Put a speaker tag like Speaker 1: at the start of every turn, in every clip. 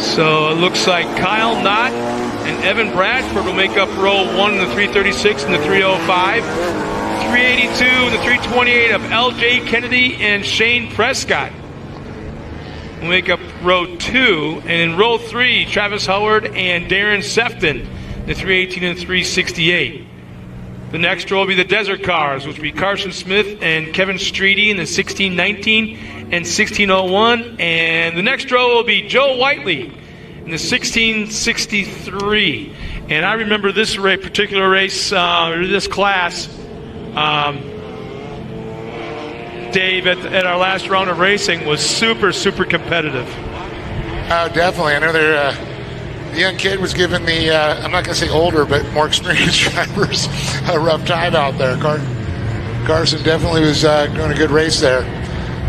Speaker 1: So it looks like Kyle Knott and Evan Bradford will make up row 1 in the 336 and the 305. 382 and the 328 of L.J. Kennedy and Shane Prescott will make up row 2. And in row 3, Travis Howard and Darren Sefton, the 318 and 368. The next row will be the Desert Cars, which will be Carson Smith and Kevin Streety in the 1619 and 1601. And the next row will be Joe Whiteley in the 1663. And I remember this particular race, this class, Dave, at our last round of racing was super, super competitive.
Speaker 2: Oh, definitely. I know the young kid was giving the, I'm not going to say older, but more experienced drivers a rough time out there. Carson definitely was doing a good race there.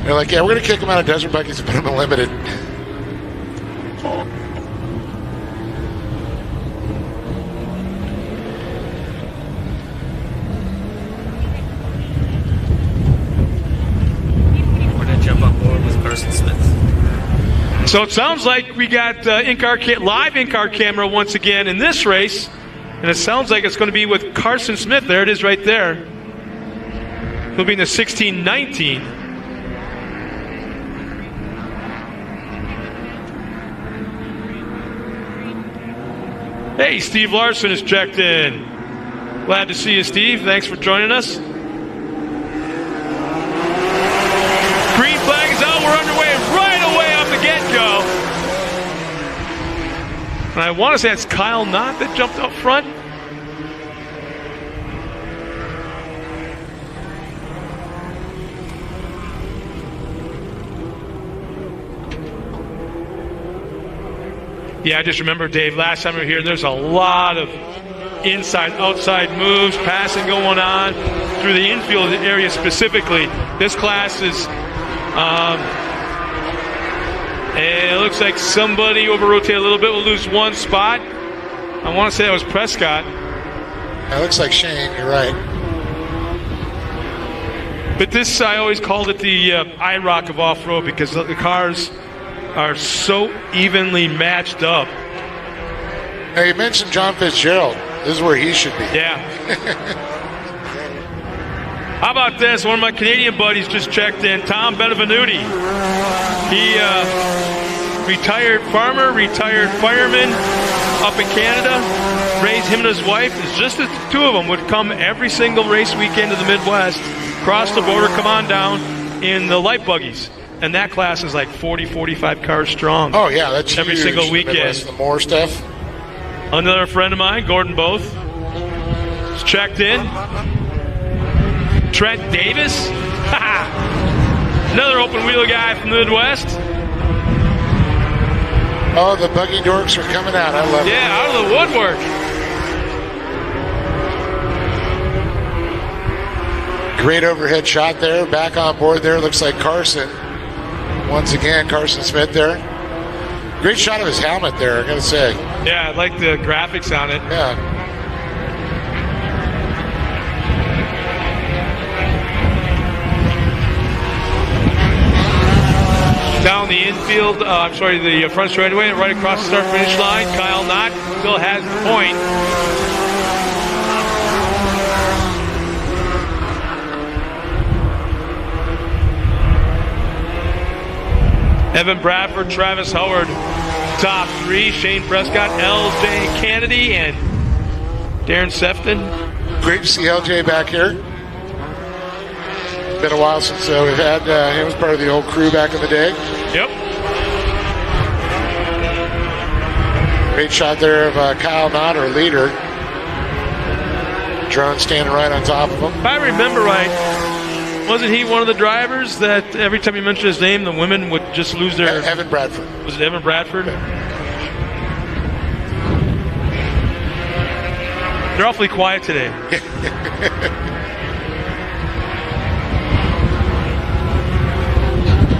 Speaker 2: They're like, yeah, we're going to kick him out of desert buggies and put him in limited.
Speaker 3: We're going to jump on board with Carson Smith.
Speaker 1: So it sounds like we got live in-car camera once again in this race, and it sounds like it's going to be with Carson Smith. There it is right there. He'll be in the 1619. Hey, Steve Larson is checked in. Glad to see you, Steve. Thanks for joining us. Green flag is out. We're underway right away off the get-go. And I want to say it's Kyle Knott that jumped up front. Yeah, I just remember, Dave, last time we were here, there's a lot of inside-outside moves, passing going on through the infield area specifically. This class is, and it looks like somebody over-rotate a little bit, will lose one spot. I want to say that was Prescott.
Speaker 2: It looks like Shane, you're right.
Speaker 1: But this, I always called it the IROC of off-road because the cars are so evenly matched up.
Speaker 2: Now, you mentioned John Fitzgerald. This is where he should be.
Speaker 1: Yeah. How about this? One of my Canadian buddies just checked in, Tom Benevenuti. He retired farmer, retired fireman up in Canada. Raised him and his wife. It's just the two of them would come every single race weekend to the Midwest, cross the border, come on down in the light buggies. And that class is like 40, 45 cars strong.
Speaker 2: Oh, yeah, that's
Speaker 1: every
Speaker 2: huge.
Speaker 1: single weekend.
Speaker 2: The more stuff.
Speaker 1: Another friend of mine, Gordon Both, is checked in. Trent Davis. Another open wheel guy from the Midwest.
Speaker 2: Oh, the buggy dorks are coming out. I love it.
Speaker 1: Yeah, out of the woodwork.
Speaker 2: Great overhead shot there. Back on board there. Looks like Carson. Once again, Carson Smith there. Great shot of his helmet there, I gotta say.
Speaker 1: Yeah, I like the graphics on it.
Speaker 2: Yeah.
Speaker 1: Down the infield, the front straightaway, right across the start-finish line. Kyle Knott still has the point. Evan Bradford, Travis Howard, top three. Shane Prescott, L.J. Kennedy, and Darren Sefton.
Speaker 2: Great to see LJ back here. It's been a while since we've had him as part of the old crew back in the day.
Speaker 1: Yep.
Speaker 2: Great shot there of Kyle Knott, our leader. Drone standing right on top of him.
Speaker 1: If I remember right, wasn't he one of the drivers that every time you mentioned his name, the women would just lose their...
Speaker 2: Evan Bradford.
Speaker 1: Was it Evan Bradford? They're awfully quiet today.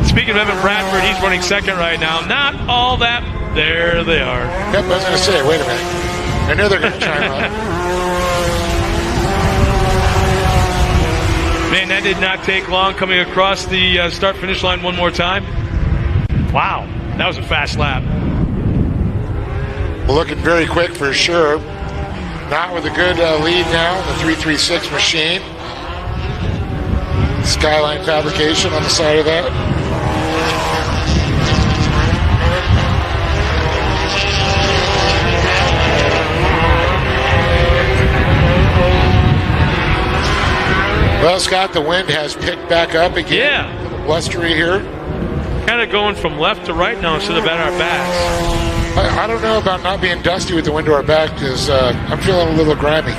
Speaker 1: Speaking of Evan Bradford, he's running second right now. Not all that. There they are.
Speaker 2: Yep, I was going to say, wait a minute. I know they're going to chime on.
Speaker 1: Man, that did not take long coming across the start-finish line one more time. Wow. That was a fast lap.
Speaker 2: Well, looking very quick for sure. Not with a good lead now, the 336 machine. Skyline fabrication on the side of that. Well, Scott, the wind has picked back up again.
Speaker 1: Yeah.
Speaker 2: A little blustery here.
Speaker 1: Kind of going from left to right now instead of at our backs.
Speaker 2: I don't know about not being dusty with the wind to our back because I'm feeling a little grimy.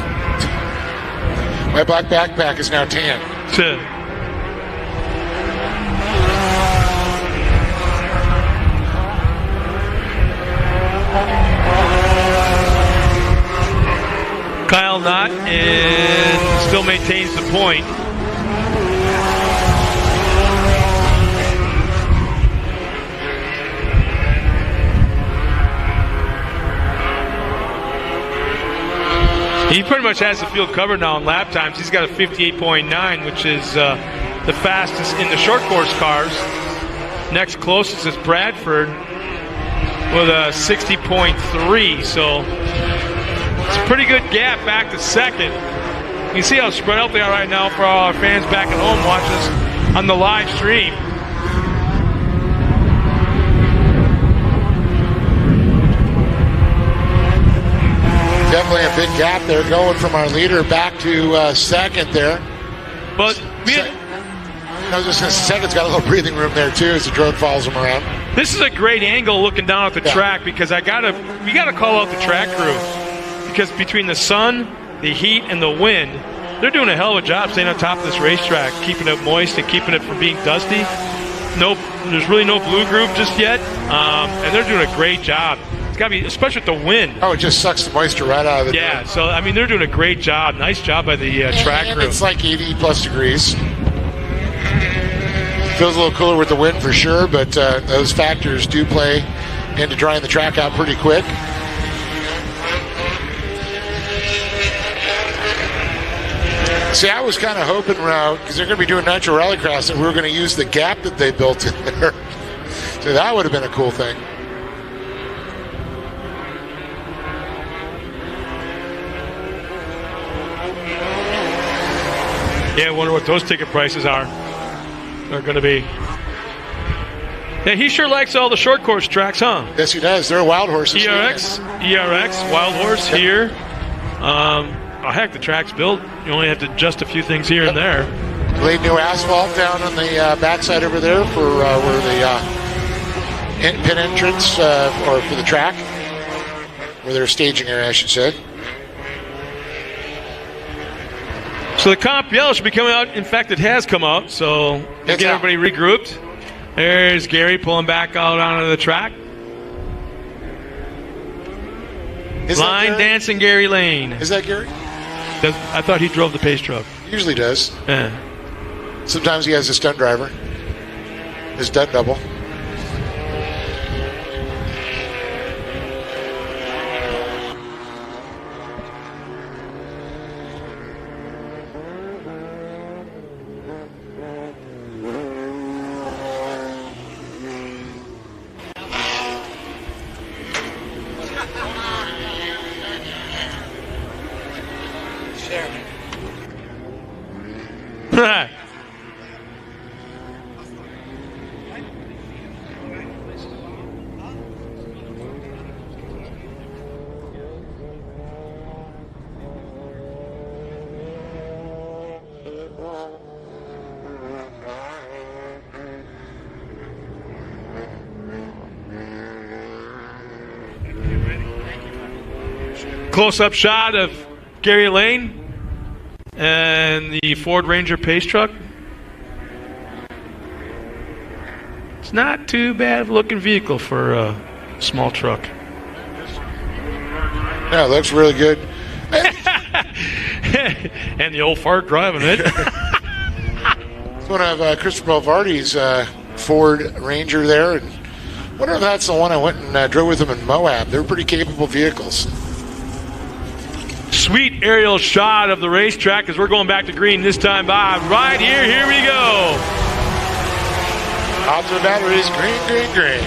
Speaker 2: My black backpack is now tan.
Speaker 1: Kyle Knott and still maintains the point. He pretty much has the field covered now in lap times. He's got a 58.9, which is the fastest in the short course cars. Next closest is Bradford with a 60.3. So it's a pretty good gap back to second. You can see how spread out they are right now for all our fans back at home watching us on the live stream.
Speaker 2: Definitely a big gap there going from our leader back to second there.
Speaker 1: But
Speaker 2: I was just going to say, second's got a little breathing room there too as the drone follows him around.
Speaker 1: this is a great angle looking down at the track because we gotta call out the track crew because between the sun, the heat, and the wind, they're doing a hell of a job staying on top of this racetrack, keeping it moist and keeping it from being dusty. There's really no blue groove just yet, and they're doing a great job. It's got to be, especially with the wind.
Speaker 2: Oh, it just sucks the moisture right out of it.
Speaker 1: Yeah, so, I mean, they're doing a great job. Nice job by the track crew.
Speaker 2: It's like 80 plus degrees. Feels a little cooler with the wind for sure, but those factors do play into drying the track out pretty quick. See, I was kind of hoping, because they're going to be doing Nitro Rallycross, that we were going to use the gap that they built in there. So that would have been a cool thing.
Speaker 1: Yeah, I wonder what those ticket prices are going to be. Yeah, he sure likes all the short course tracks, huh?
Speaker 2: Yes, he does. They're wild horses.
Speaker 1: ERX, Wild Horse here. Heck, the track's built. You only have to adjust a few things here and there.
Speaker 2: Laid new asphalt down on the backside over there for where the pit entrance, or for the track, where their staging area, I should say.
Speaker 1: So the comp yellow should be coming out. In fact, it has come out. So let's get everybody regrouped. There's Gary pulling back out onto the track. Line dancing Gary Lane.
Speaker 2: Is that Gary?
Speaker 1: I thought he drove the pace truck.
Speaker 2: He usually does.
Speaker 1: Yeah.
Speaker 2: Sometimes he has a stunt driver. His stunt double.
Speaker 1: Close-up shot of Gary Lane and the Ford Ranger pace truck. It's not too bad of a looking vehicle for a small truck.
Speaker 2: Yeah, it looks really good.
Speaker 1: And the old fart driving it.
Speaker 2: It's one of Christopher Belvardi's Ford Ranger there. And I wonder if that's the one I went and drove with him in Moab. They're pretty capable vehicles.
Speaker 1: Sweet aerial shot of the racetrack as we're going back to green this time, Bob. Right here, we go.
Speaker 2: Odds of batteries, green, green, green.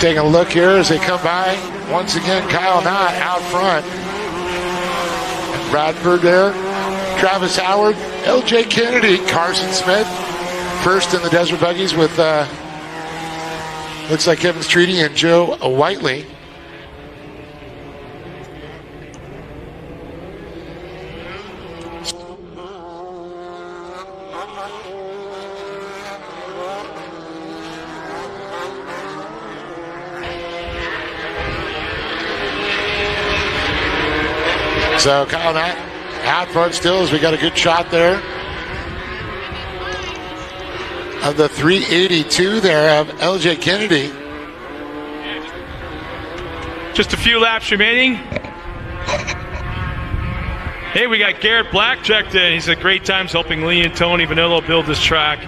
Speaker 2: Taking a look here as they come by. Once again, Kyle Knott out front. And Bradford there. Travis Howard, LJ Kennedy, Carson Smith. First in the Desert Buggies with, looks like Kevin Streety and Joe Whiteley. So Kyle Knott out front still as we got a good shot there of the 382 there of LJ Kennedy.
Speaker 1: Just a few laps remaining. Hey, we got Garrett Black checked in. He's at great times helping Lee and Tony Vanillo build this track.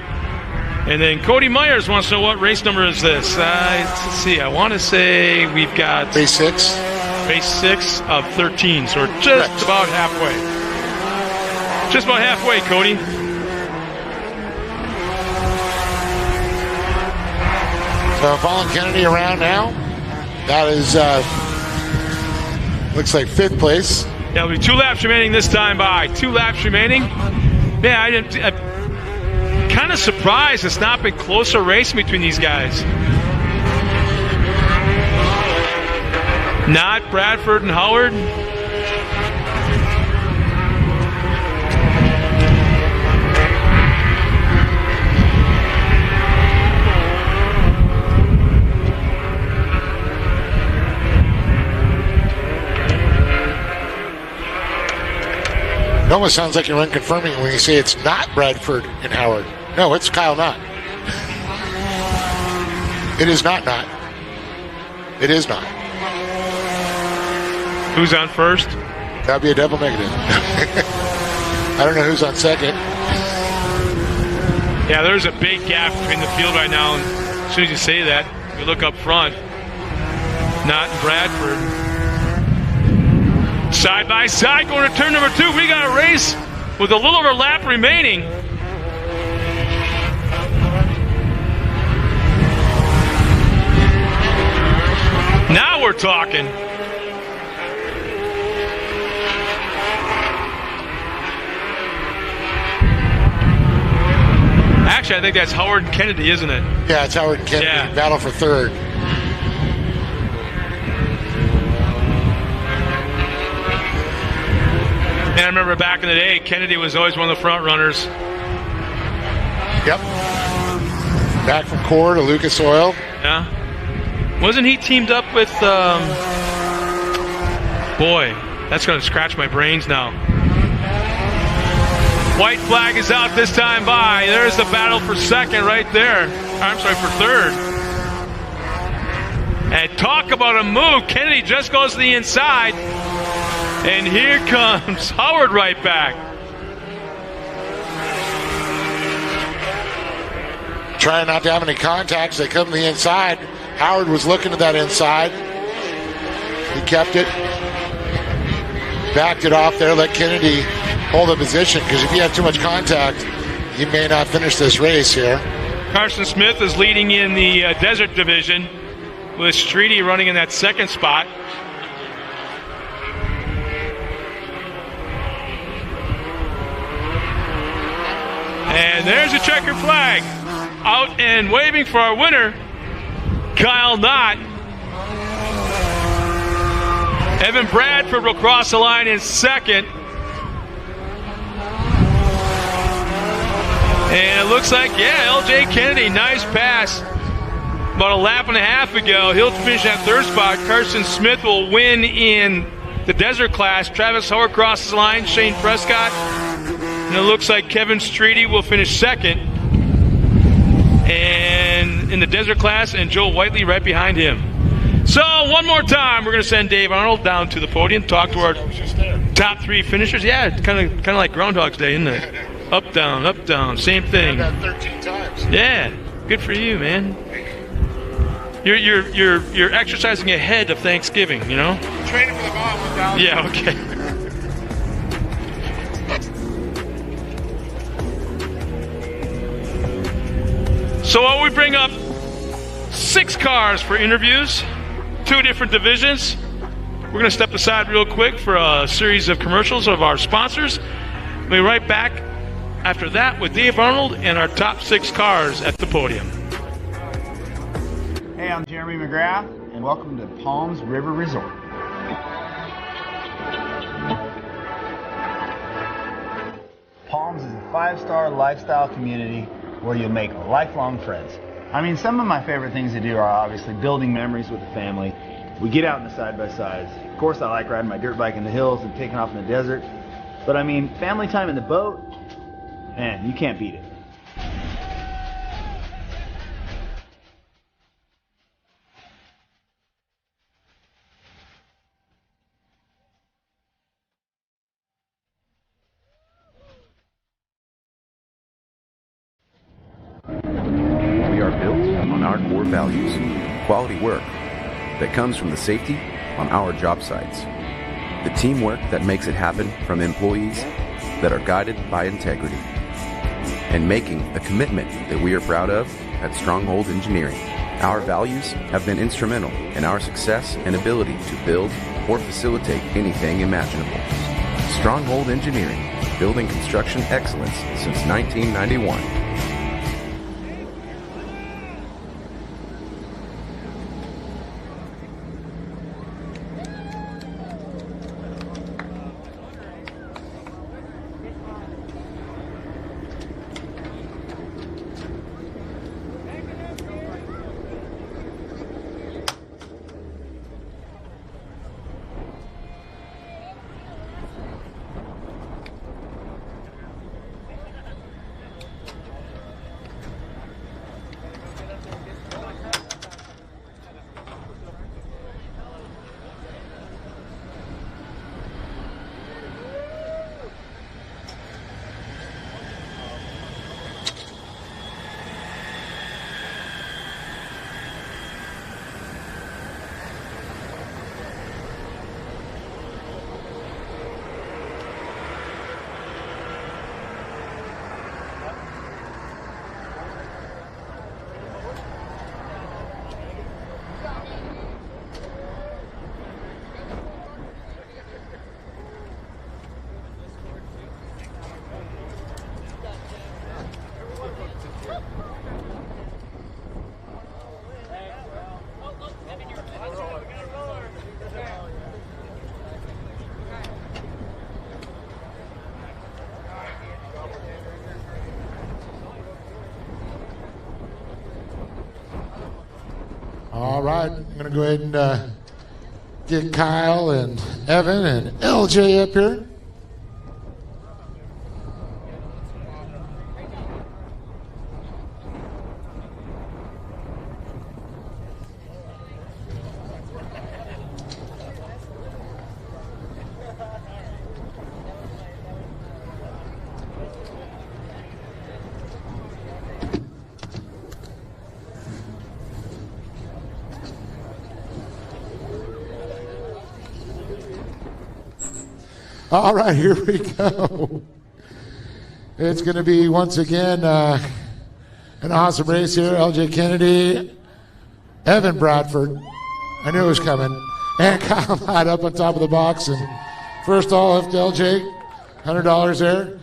Speaker 1: And then Cody Myers wants to know what race number is this. Let's see. I want to say we've got
Speaker 2: Race 6.
Speaker 1: Race 6 of 13, so we're just about halfway. Just about halfway, Cody.
Speaker 2: So following Kennedy around now. That is, looks like 5th place.
Speaker 1: Yeah, it'll be 2 laps remaining this time by. 2 laps remaining. Yeah, I'm kind of surprised it's not been closer racing between these guys. Not Bradford and Howard.
Speaker 2: It almost sounds like you're unconfirming when you say it's not Bradford and Howard. No, it's Kyle Knott. It is not Knott. It is not.
Speaker 1: Who's on first?
Speaker 2: That'd be a double negative. I don't know who's on second.
Speaker 1: Yeah, there's a big gap between the field right now. And as soon as you say that, you look up front. Not Bradford. Side by side going to turn number 2. We got a race with a little over a lap remaining. Now we're talking. Actually, I think that's Howard and Kennedy, isn't it?
Speaker 2: Yeah, it's Howard and Kennedy.
Speaker 1: Yeah.
Speaker 2: Battle for 3rd.
Speaker 1: And I remember back in the day, Kennedy was always one of the front runners.
Speaker 2: Yep. Back from Core to Lucas Oil.
Speaker 1: Yeah. Wasn't he teamed up with, boy, that's going to scratch my brains now. White flag is out this time by. There's the battle for second right there. I'm sorry, for third. And talk about a move. Kennedy just goes to the inside. And here comes Howard right back.
Speaker 2: Trying not to have any contacts. They come to the inside. Howard was looking to that inside. He kept it. Backed it off there. Let Kennedy hold the position, because if you have too much contact, you may not finish this race here.
Speaker 1: Carson Smith is leading in the Desert Division with Streety running in that second spot. And there's a checker flag. Out and waving for our winner, Kyle Knott. Evan Bradford will cross the line in second. And it looks like, yeah, LJ Kennedy, nice pass. About a lap and a half ago, he'll finish that third spot. Carson Smith will win in the Desert class. Travis Howard crosses the line, Shane Prescott. And it looks like Kevin Streety will finish second. And in the Desert class, and Joe Whiteley right behind him. So one more time, we're going to send Dave Arnold down to the podium, talk to our top 3 finishers. Yeah, it's kind of like Groundhog's Day, isn't it? Up, down, same thing.
Speaker 2: I've done 13 times.
Speaker 1: Yeah, good for you, man. You're exercising ahead of Thanksgiving, you know?
Speaker 2: Training for the bomb down.
Speaker 1: Yeah, okay. So while we bring up 6 cars for interviews, 2 different divisions. We're going to step aside real quick for a series of commercials of our sponsors. We'll be right back after that with Dave Arnold and our top 6 cars at the podium.
Speaker 4: Hey, I'm Jeremy McGrath, and welcome to Palms River Resort. Palms is a 5-star lifestyle community where you'll make lifelong friends. I mean, some of my favorite things to do are obviously building memories with the family. We get out in the side-by-sides. Of course, I like riding my dirt bike in the hills and taking off in the desert. But I mean, family time in the boat, man, you can't beat it.
Speaker 5: We are built on our core values, quality work that comes from the safety on our job sites, the teamwork that makes it happen from employees that are guided by integrity, and making a commitment that we are proud of at Stronghold Engineering. Our values have been instrumental in our success and ability to build or facilitate anything imaginable. Stronghold Engineering, building construction excellence since 1991.
Speaker 2: All right, I'm going to go ahead and get Kyle and Evan and LJ up here. All right, here we go. It's going to be, once again, an awesome race here. LJ Kennedy, Evan Bradford, I knew it was coming, and Kyle Ladd up on top of the box. And first off, LJ, $100 there.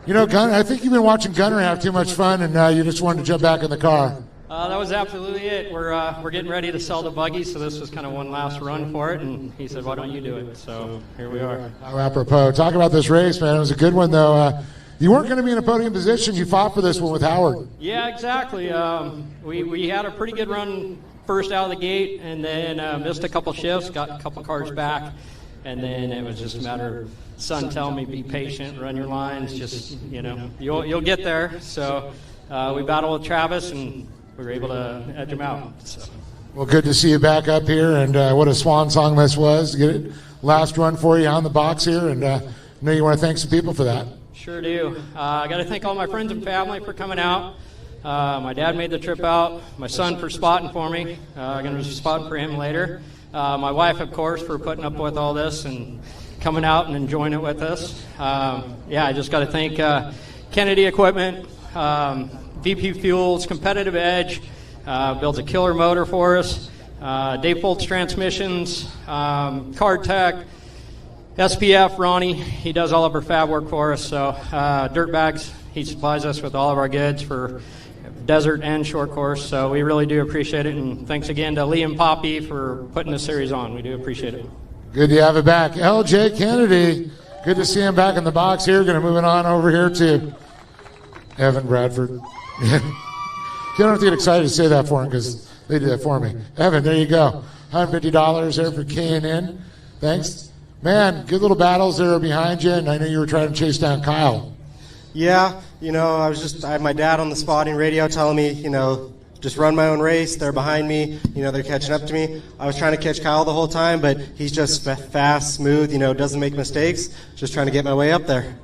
Speaker 2: You know, Gunner, I think you've been watching Gunner have too much fun, and you just wanted to jump back in the car.
Speaker 6: That was absolutely it. We're getting ready to sell the Buggy, so this was kind of one last run for it, and he said, why don't you do it? So here we are.
Speaker 2: Apropos, talk about this race, man. It was a good one, though. You weren't going to be in a podium position. You fought for this one with Howard.
Speaker 6: Yeah, exactly. We had a pretty good run first out of the gate, and then missed a couple shifts, got a couple cars back, and then it was just a matter of son telling me, be patient, run your lines, just, you know, you'll get there. So we battled with Travis, and we were able to edge him out. So.
Speaker 2: Well, good to see you back up here, and what a swan song this was. Get it, last run for you on the box here, and I know you want to thank some people for that.
Speaker 6: Sure do. I got to thank all my friends and family for coming out. My dad made the trip out. My son for spotting for me. I'm going to be spotting for him later. My wife, of course, for putting up with all this and coming out and enjoying it with us. I just got to thank Kennedy Equipment, VP Fuels, Competitive Edge, builds a killer motor for us. Dave Foltz Transmissions, Card Tech, SPF, Ronnie, he does all of our fab work for us. So Dirt Bags, he supplies us with all of our goods for desert and short course. So we really do appreciate it. And thanks again to Lee and Poppy for putting this series on. We do appreciate it.
Speaker 2: Good to have it back. LJ Kennedy, good to see him back in the box here. Going to move it on over here to Evan Bradford. You don't have to get excited to say that for him because they did that for me. Evan, there you go. $150 there for K&N. Thanks. Man, good little battles there behind you, and I know you were trying to chase down Kyle.
Speaker 7: Yeah, I had my dad on the spotting radio telling me, just run my own race. They're behind me. They're catching up to me. I was trying to catch Kyle the whole time, but he's just fast, smooth, doesn't make mistakes. Just trying to get my way up there.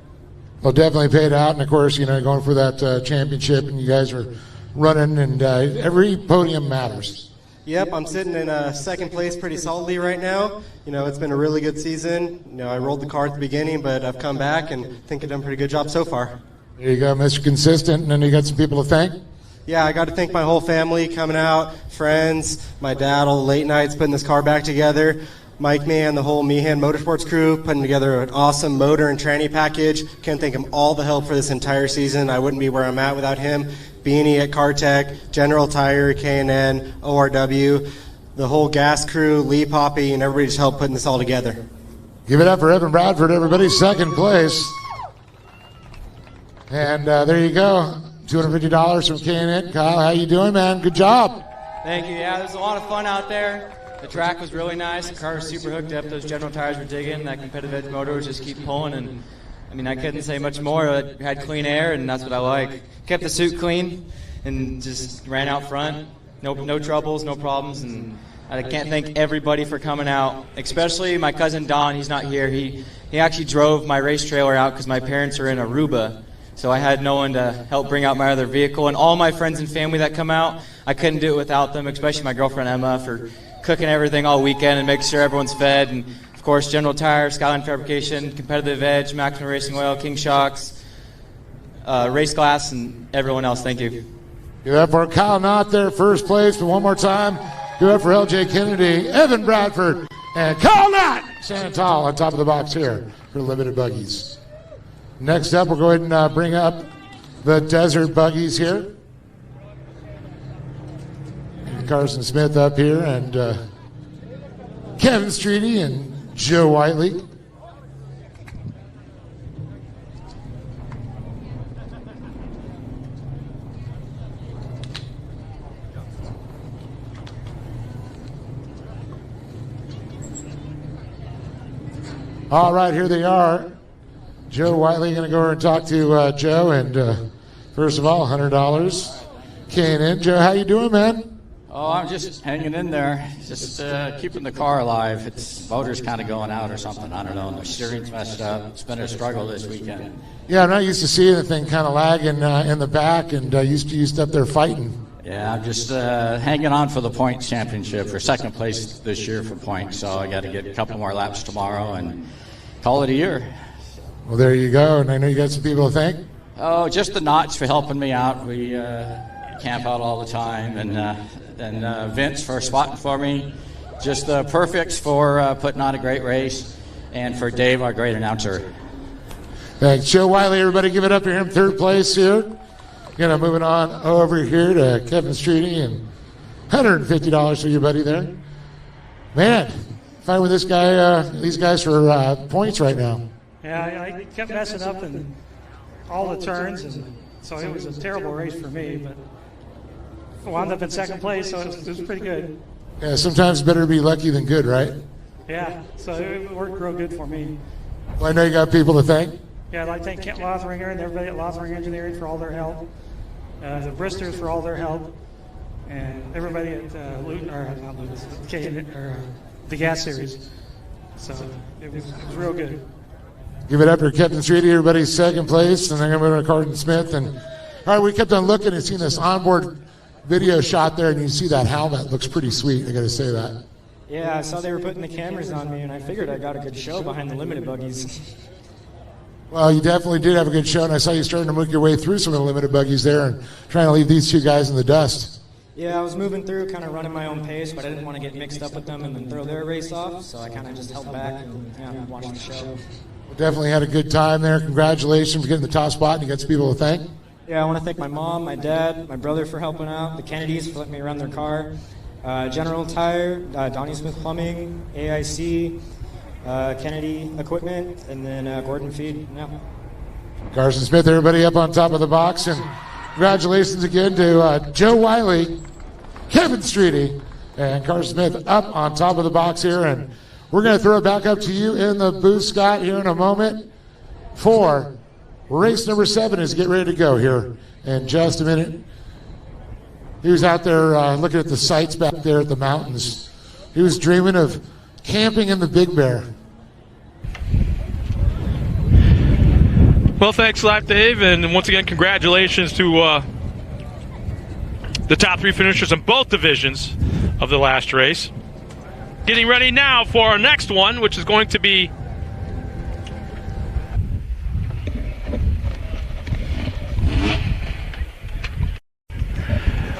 Speaker 2: Well, definitely paid out, and of course, going for that championship, and you guys are running, and every podium matters.
Speaker 7: Yep, I'm sitting in second place pretty solidly right now. It's been a really good season. I rolled the car at the beginning, but I've come back and think I've done a pretty good job so far.
Speaker 2: There you go, Mr. Consistent, and then you got some people to thank.
Speaker 7: Yeah, I got to thank my whole family coming out, friends, my dad, all the late nights putting this car back together, Mike Mann, the whole Meehan Motorsports crew putting together an awesome motor and tranny package. Can't thank him all the help for this entire season. I wouldn't be where I'm at without him. Beanie at CarTech, General Tire, K&N, ORW, the whole gas crew, Lee Poppy, and everybody just helped putting this all together.
Speaker 2: Give it up for Evan Bradford, everybody, second place. And there you go, $250 from K&N. Kyle, how you doing, man? Good job.
Speaker 8: Thank you. Yeah, there's a lot of fun out there. The track was really nice. The car was super hooked up. Those General Tires were digging. That competitive edge motor was just keep pulling. And I couldn't say much more. It had clean air, and that's what I like. Kept the suit clean and just ran out front. No troubles, no problems. And I can't thank everybody for coming out, especially my cousin Don. He's not here. He actually drove my race trailer out because my parents are in Aruba. So I had no one to help bring out my other vehicle. And all my friends and family that come out, I couldn't do it without them, especially my girlfriend Emma for cooking everything all weekend and making sure everyone's fed. And, of course, General Tire, Skyline Fabrication, Competitive Edge, Maximum Racing Oil, King Shocks, Race Glass, and everyone else. Thank you.
Speaker 2: Give it up for Kyle Knott there, first place. But one more time, give it up for LJ Kennedy, Evan Bradford, and Kyle Knott. Standing tall on top of the box here for limited buggies. Next up, we'll go ahead and bring up the desert buggies here. Carson Smith up here, and Kevin Streety and Joe Whiteley. All right, here they are. Joe Whiteley going to go over and talk to Joe, and first of all, $100. K&N. Joe, how you doing, man?
Speaker 9: Oh, I'm just hanging in there, just keeping the car alive. Its motor's kind of going out or something. I don't know. And the steering's messed up. It's been a struggle this weekend.
Speaker 2: Yeah, I'm not used to seeing the thing kind of lagging in the back, and used up there fighting.
Speaker 9: Yeah, I'm just hanging on for the points championship for second place this year for points. So I got to get a couple more laps tomorrow and call it a year.
Speaker 2: Well, there you go. And I know you got some people to thank.
Speaker 9: Oh, just the Knots for helping me out. We camp out all the time, and Vince for spotting for me. Just the Perfects for putting on a great race, and for Dave, our great announcer.
Speaker 2: Thanks. Joe Whiteley, everybody give it up for him, third place here. Moving on over here to Kevin Streety, and $150 for you, buddy, there. Man, fighting with this guy, these guys for points right now.
Speaker 10: Yeah, I kept messing up in all the turns, and so it was a terrible race for me, but I wound up in second place, so it was pretty good.
Speaker 2: Yeah, sometimes it's better to be lucky than good, right?
Speaker 10: Yeah, so it worked real good for me.
Speaker 2: Well, I know you got people to thank.
Speaker 10: Yeah, I'd like to thank Kent Lothringer and everybody at Lothringer Engineering for all their help, the Bristers for all their help, and everybody at the Gas Series. So it was real good.
Speaker 2: Give it up for Kevin Streety, everybody's second place, and then I'm going to go to Carden Smith. And all right, we kept on looking and seeing this onboard video shot there, and you see that helmet looks pretty sweet. I got to say that.
Speaker 11: Yeah, I saw they were putting the cameras on me, and I figured I got a good show behind the limited buggies.
Speaker 2: Well, you definitely did have a good show, and I saw you starting to make your way through some of the limited buggies there and trying to leave these two guys in the dust.
Speaker 11: Yeah, I was moving through, kind of running my own pace, but I didn't want to get mixed up with them and then throw their race off, so I kind of just held back and watched the show.
Speaker 2: Definitely had a good time there. Congratulations for getting the top spot, and you got some people to thank.
Speaker 11: Yeah, I want to thank my mom, my dad, my brother for helping out, the Kennedys for letting me run their car, General Tire, Donnie Smith Plumbing, AIC, Kennedy Equipment, and then Gordon Feed. Yeah.
Speaker 2: Carson Smith, everybody up on top of the box, and congratulations again to Joe Wiley, Kevin Streety, and Carson Smith up on top of the box here. And we're going to throw it back up to you in the booth, Scott, here in a moment for race number 7 as get ready to go here in just a minute. He was out there looking at the sights back there at the mountains. He was dreaming of camping in the Big Bear.
Speaker 1: Well, thanks a lot, Dave, and once again, congratulations to the top 3 finishers in both divisions of the last race. Getting ready now for our next one, which is going to be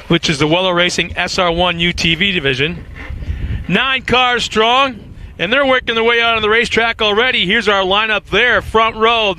Speaker 1: the Weller Racing SR1 UTV division. 9 cars strong, and they're working their way out on the racetrack already. Here's our lineup there. Front row,